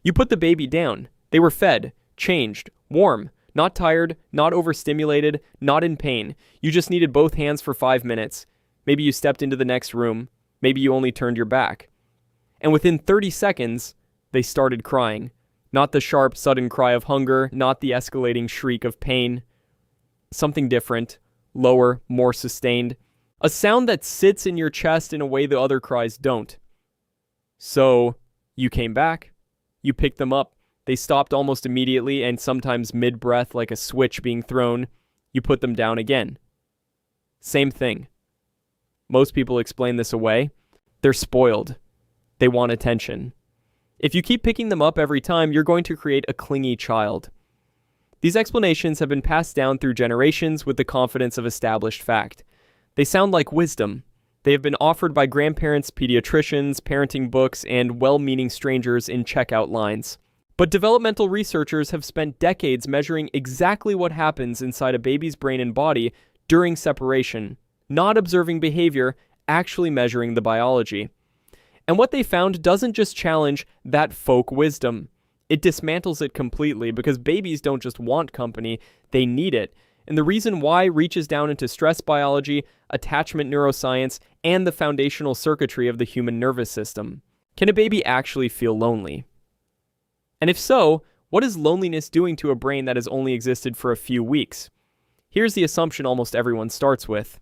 You put the baby down. They were fed, changed, warm, not tired, not overstimulated, not in pain. You just needed both hands for 5 minutes. Maybe you stepped into the next room. Maybe you only turned your back. And within 30 seconds, they started crying. Not the sharp, sudden cry of hunger, not the escalating shriek of pain. Something different, lower, more sustained. A sound that sits in your chest in a way the other cries don't. So, you came back. You picked them up. They stopped almost immediately and sometimes mid-breath like a switch being thrown. You put them down again. Same thing. Most people explain this away. They're spoiled. They want attention. If you keep picking them up every time, you're going to create a clingy child. These explanations have been passed down through generations with the confidence of established fact. They sound like wisdom. They have been offered by grandparents, pediatricians, parenting books, and well-meaning strangers in checkout lines. But developmental researchers have spent decades measuring exactly what happens inside a baby's brain and body during separation, not observing behavior, actually measuring the biology. And what they found doesn't just challenge that folk wisdom. It dismantles it completely because babies don't just want company, they need it. And the reason why reaches down into stress biology, attachment neuroscience, and the foundational circuitry of the human nervous system. Can a baby actually feel lonely? And if so, what is loneliness doing to a brain that has only existed for a few weeks? Here's the assumption almost everyone starts with.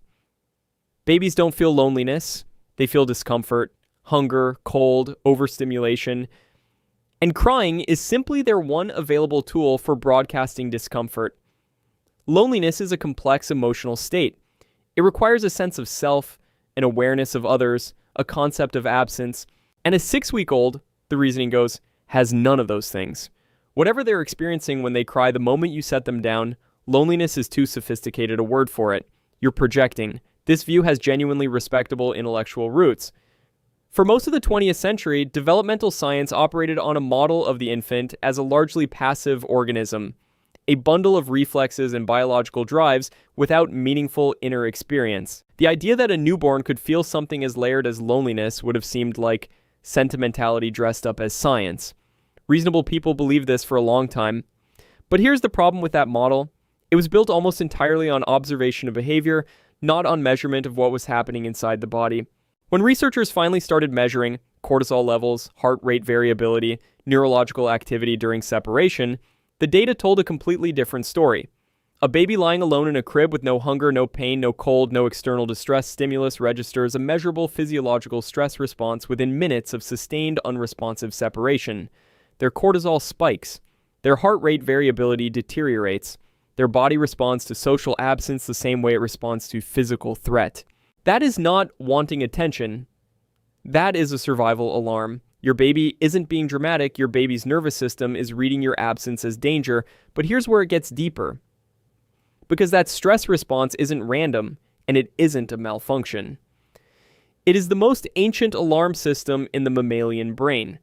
Babies don't feel loneliness, they feel discomfort, hunger, cold, overstimulation, and crying is simply their one available tool for broadcasting discomfort. Loneliness is a complex emotional state. It requires a sense of self, an awareness of others, a concept of absence, and a 6-week-old, the reasoning goes, has none of those things. Whatever they're experiencing when they cry the moment you set them down, loneliness is too sophisticated a word for it. You're projecting. This view has genuinely respectable intellectual roots. For most of the 20th century, developmental science operated on a model of the infant as a largely passive organism, a bundle of reflexes and biological drives without meaningful inner experience. The idea that a newborn could feel something as layered as loneliness would have seemed like sentimentality dressed up as science. Reasonable people believed this for a long time. But here's the problem with that model. It was built almost entirely on observation of behavior, not on measurement of what was happening inside the body. When researchers finally started measuring cortisol levels, heart rate variability, neurological activity during separation, the data told a completely different story. A baby lying alone in a crib with no hunger, no pain, no cold, no external distress stimulus registers a measurable physiological stress response within minutes of sustained unresponsive separation. Their cortisol spikes. Their heart rate variability deteriorates. Their body responds to social absence the same way it responds to physical threat. That is not wanting attention. That is a survival alarm. Your baby isn't being dramatic. Your baby's nervous system is reading your absence as danger. But here's where it gets deeper. Because that stress response isn't random, and it isn't a malfunction. It is the most ancient alarm system in the mammalian brain.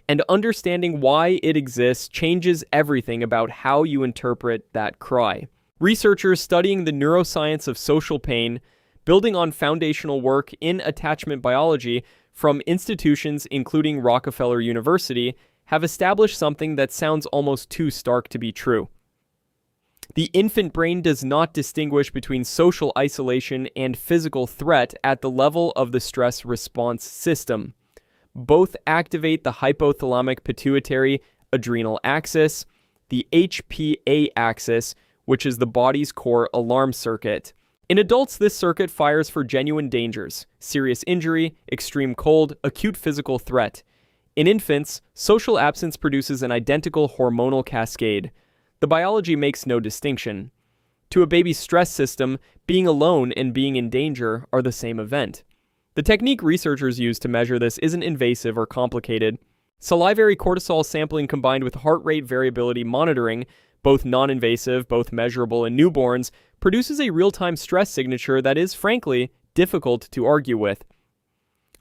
And understanding why it exists changes everything about how you interpret that cry. Researchers studying the neuroscience of social pain, building on foundational work in attachment biology from institutions including Rockefeller University, have established something that sounds almost too stark to be true. The infant brain does not distinguish between social isolation and physical threat at the level of the stress response system. Both activate the hypothalamic pituitary adrenal axis, the HPA axis, which is the body's core alarm circuit. In adults, this circuit fires for genuine dangers, serious injury, extreme cold, acute physical threat. In infants, social absence produces an identical hormonal cascade. The biology makes no distinction. To a baby's stress system, being alone and being in danger are the same event. The technique researchers use to measure this isn't invasive or complicated. Salivary cortisol sampling combined with heart rate variability monitoring, both non-invasive, both measurable in newborns, produces a real-time stress signature that is, frankly, difficult to argue with.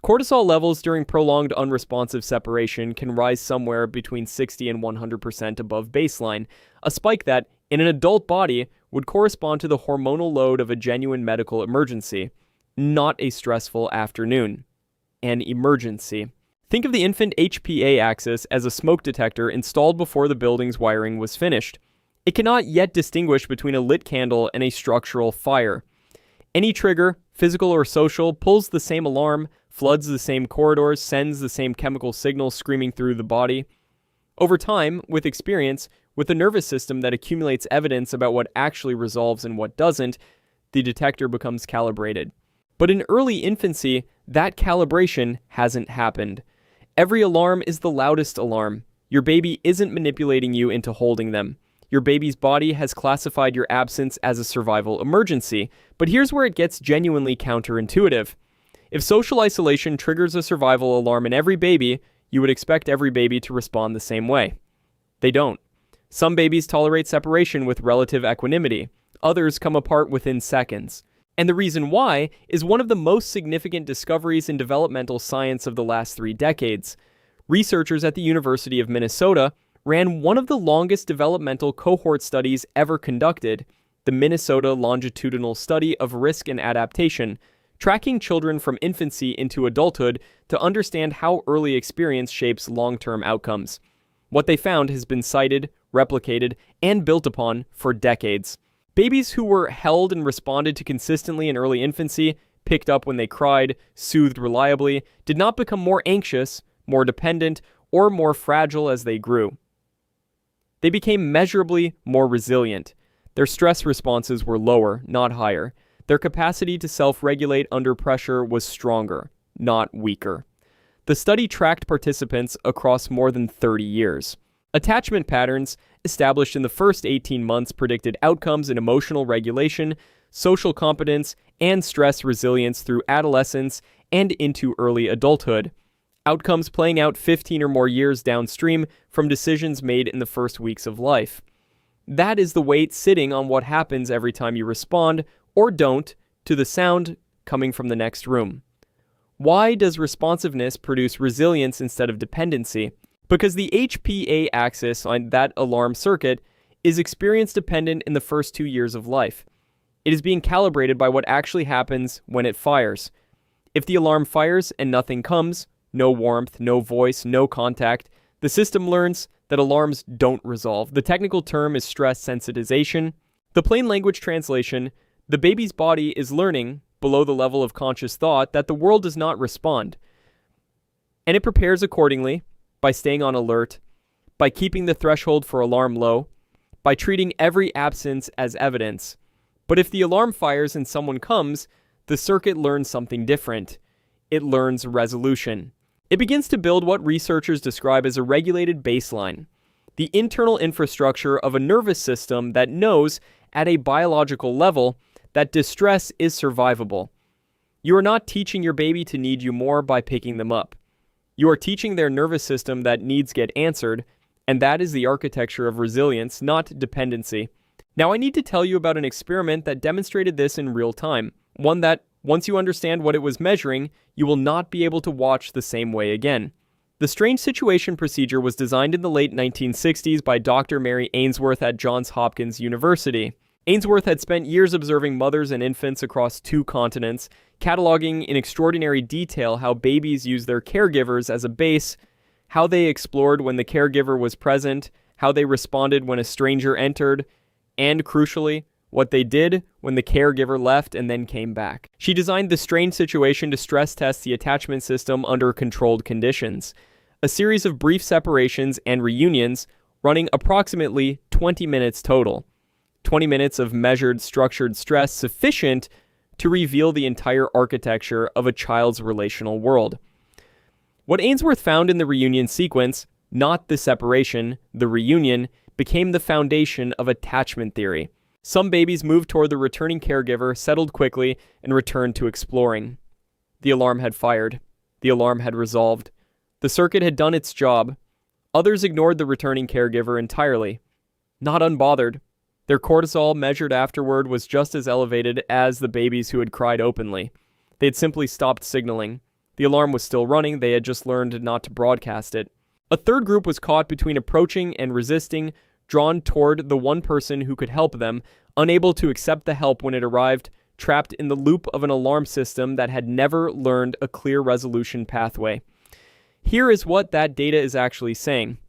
Cortisol levels during prolonged unresponsive separation can rise somewhere between 60 and 100% above baseline, a spike that, in an adult body, would correspond to the hormonal load of a genuine medical emergency, not a stressful afternoon. An emergency. Think of the infant HPA axis as a smoke detector installed before the building's wiring was finished. It cannot yet distinguish between a lit candle and a structural fire. Any trigger, physical or social, pulls the same alarm, floods the same corridors, sends the same chemical signals screaming through the body. Over time, with experience, with a nervous system that accumulates evidence about what actually resolves and what doesn't, the detector becomes calibrated. But in early infancy, that calibration hasn't happened. Every alarm is the loudest alarm. Your baby isn't manipulating you into holding them. Your baby's body has classified your absence as a survival emergency. But here's where it gets genuinely counterintuitive. If social isolation triggers a survival alarm in every baby, you would expect every baby to respond the same way. They don't. Some babies tolerate separation with relative equanimity. Others come apart within seconds. And the reason why is one of the most significant discoveries in developmental science of the last 3 decades. Researchers at the University of Minnesota ran one of the longest developmental cohort studies ever conducted, the Minnesota Longitudinal Study of Risk and Adaptation, tracking children from infancy into adulthood to understand how early experience shapes long-term outcomes. What they found has been cited, replicated, and built upon for decades. Babies who were held and responded to consistently in early infancy, picked up when they cried, soothed reliably, did not become more anxious, more dependent, or more fragile as they grew. They became measurably more resilient. Their stress responses were lower, not higher. Their capacity to self-regulate under pressure was stronger, not weaker. The study tracked participants across more than 30 years. Attachment patterns established in the first 18 months predicted outcomes in emotional regulation, social competence, and stress resilience through adolescence and into early adulthood. Outcomes playing out 15 or more years downstream from decisions made in the first weeks of life. That is the weight sitting on what happens every time you respond, or don't, to the sound coming from the next room. Why does responsiveness produce resilience instead of dependency? Because the HPA axis on that alarm circuit is experience dependent in the first 2 years of life. It is being calibrated by what actually happens when it fires. If the alarm fires and nothing comes, no warmth, no voice, no contact, the system learns that alarms don't resolve. The technical term is stress sensitization. The plain language translation, the baby's body is learning, below the level of conscious thought, that the world does not respond. And it prepares accordingly, by staying on alert, by keeping the threshold for alarm low, by treating every absence as evidence. But if the alarm fires and someone comes, the circuit learns something different. It learns resolution. It begins to build what researchers describe as a regulated baseline, the internal infrastructure of a nervous system that knows, at a biological level, that distress is survivable. You are not teaching your baby to need you more by picking them up. You are teaching their nervous system that needs get answered, and that is the architecture of resilience, not dependency. Now, I need to tell you about an experiment that demonstrated this in real time, one that, once you understand what it was measuring, you will not be able to watch the same way again. The strange situation procedure was designed in the late 1960s by Dr. Mary Ainsworth at Johns Hopkins University. Ainsworth had spent years observing mothers and infants across 2 continents, cataloging in extraordinary detail how babies use their caregivers as a base, how they explored when the caregiver was present, how they responded when a stranger entered, and, crucially, what they did when the caregiver left and then came back. She designed the strange situation to stress test the attachment system under controlled conditions. A series of brief separations and reunions running approximately 20 minutes total. 20 minutes of measured, structured stress sufficient to reveal the entire architecture of a child's relational world. What Ainsworth found in the reunion sequence, not the separation, the reunion, became the foundation of attachment theory. Some babies moved toward the returning caregiver, settled quickly, and returned to exploring. The alarm had fired. The alarm had resolved. The circuit had done its job. Others ignored the returning caregiver entirely. Not unbothered. Their cortisol measured afterward was just as elevated as the babies who had cried openly. They had simply stopped signaling. The alarm was still running, they had just learned not to broadcast it. A third group was caught between approaching and resisting, drawn toward the one person who could help them, unable to accept the help when it arrived, trapped in the loop of an alarm system that had never learned a clear resolution pathway. Here is what that data is actually saying.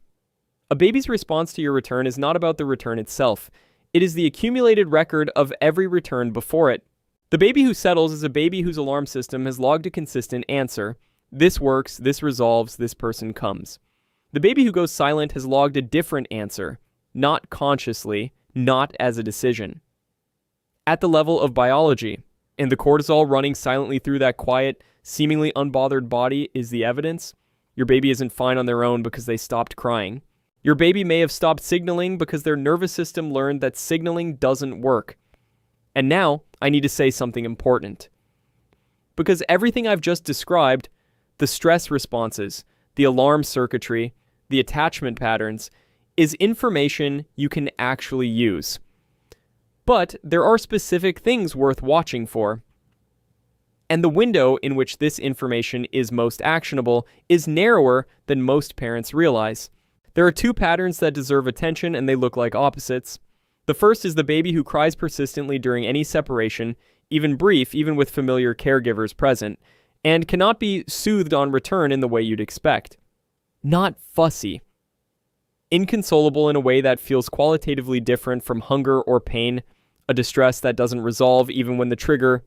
A baby's response to your return is not about the return itself. It is the accumulated record of every return before it. The baby who settles is a baby whose alarm system has logged a consistent answer. This works, this resolves, this person comes. The baby who goes silent has logged a different answer, not consciously, not as a decision. At the level of biology, and the cortisol running silently through that quiet, seemingly unbothered body is the evidence, your baby isn't fine on their own because they stopped crying. Your baby may have stopped signaling because their nervous system learned that signaling doesn't work. And now, I need to say something important. Because everything I've just described, the stress responses, the alarm circuitry, the attachment patterns, is information you can actually use. But there are specific things worth watching for. And the window in which this information is most actionable is narrower than most parents realize. There are two patterns that deserve attention, and they look like opposites. The first is the baby who cries persistently during any separation, even brief, even with familiar caregivers present, and cannot be soothed on return in the way you'd expect. Not fussy. Inconsolable in a way that feels qualitatively different from hunger or pain, a distress that doesn't resolve even when the trigger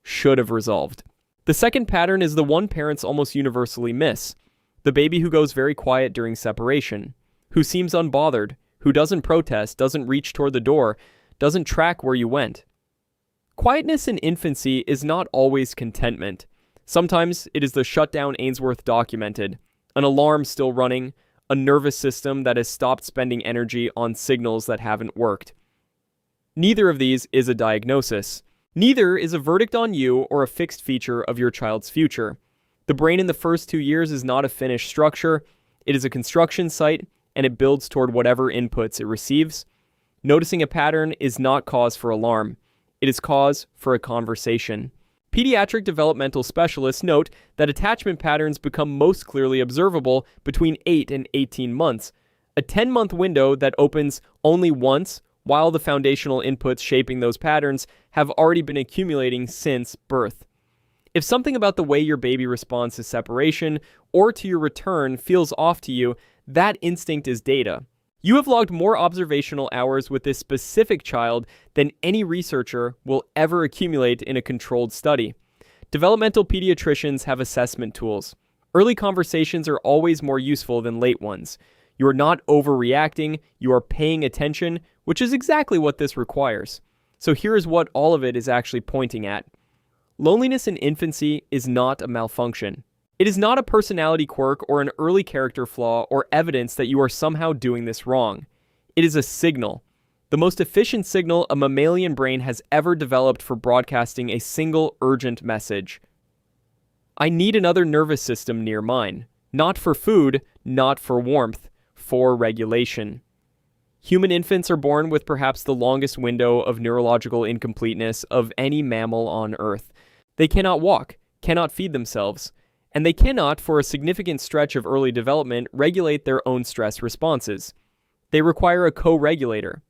should have resolved. The second pattern is the one parents almost universally miss. The baby who goes very quiet during separation, who seems unbothered, who doesn't protest, doesn't reach toward the door, doesn't track where you went. Quietness in infancy is not always contentment. Sometimes it is the shutdown Ainsworth documented, an alarm still running, a nervous system that has stopped spending energy on signals that haven't worked. Neither of these is a diagnosis. Neither is a verdict on you or a fixed feature of your child's future. The brain in the first 2 years is not a finished structure. It is a construction site, and it builds toward whatever inputs it receives. Noticing a pattern is not cause for alarm. It is cause for a conversation. Pediatric developmental specialists note that attachment patterns become most clearly observable between 8 and 18 months, a 10-month window that opens only once while the foundational inputs shaping those patterns have already been accumulating since birth. If something about the way your baby responds to separation or to your return feels off to you, that instinct is data. You have logged more observational hours with this specific child than any researcher will ever accumulate in a controlled study. Developmental pediatricians have assessment tools. Early conversations are always more useful than late ones. You are not overreacting, you are paying attention, which is exactly what this requires. So here is what all of it is actually pointing at. Loneliness in infancy is not a malfunction. It is not a personality quirk or an early character flaw or evidence that you are somehow doing this wrong. It is a signal. The most efficient signal a mammalian brain has ever developed for broadcasting a single urgent message. I need another nervous system near mine. Not for food, not for warmth, for regulation. Human infants are born with perhaps the longest window of neurological incompleteness of any mammal on Earth. They cannot walk, cannot feed themselves, and they cannot, for a significant stretch of early development, regulate their own stress responses. They require a co-regulator.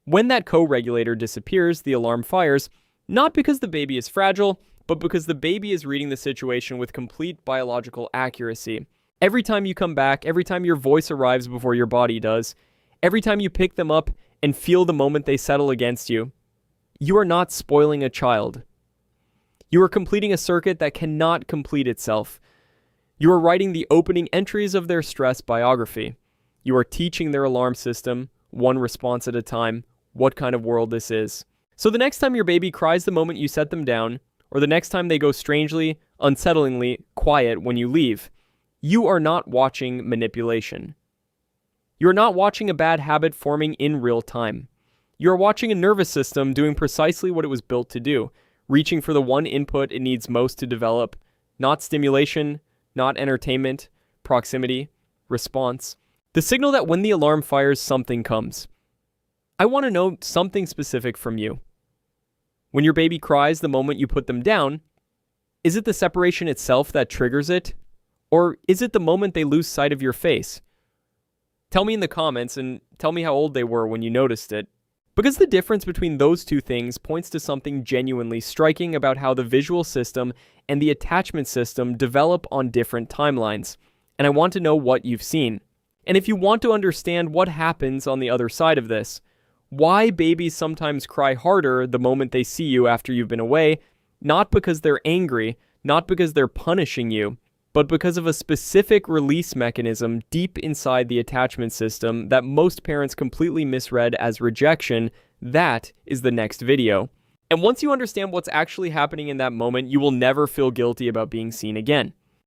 When that co-regulator disappears, the alarm fires, not because the baby is fragile, but because the baby is reading the situation with complete biological accuracy. Every time you come back, every time your voice arrives before your body does, every time you pick them up and feel the moment they settle against you, you are not spoiling a child. You are completing a circuit that cannot complete itself. You are writing the opening entries of their stress biography. You are teaching their alarm system, one response at a time, what kind of world this is. So the next time your baby cries the moment you set them down, or the next time they go strangely, unsettlingly quiet when you leave, you are not watching manipulation. You are not watching a bad habit forming in real time. You are watching a nervous system doing precisely what it was built to do, reaching for the one input it needs most to develop, not stimulation, not entertainment, proximity, response. The signal that when the alarm fires, something comes. I want to know something specific from you. When your baby cries the moment you put them down, is it the separation itself that triggers it? Or is it the moment they lose sight of your face? Tell me in the comments and tell me how old they were when you noticed it. Because the difference between those two things points to something genuinely striking about how the visual system and the attachment system develop on different timelines, and I want to know what you've seen. And if you want to understand what happens on the other side of this, why babies sometimes cry harder the moment they see you after you've been away, not because they're angry, not because they're punishing you, but because of a specific release mechanism deep inside the attachment system that most parents completely misread as rejection, that is the next video. And once you understand what's actually happening in that moment, you will never feel guilty about being seen again.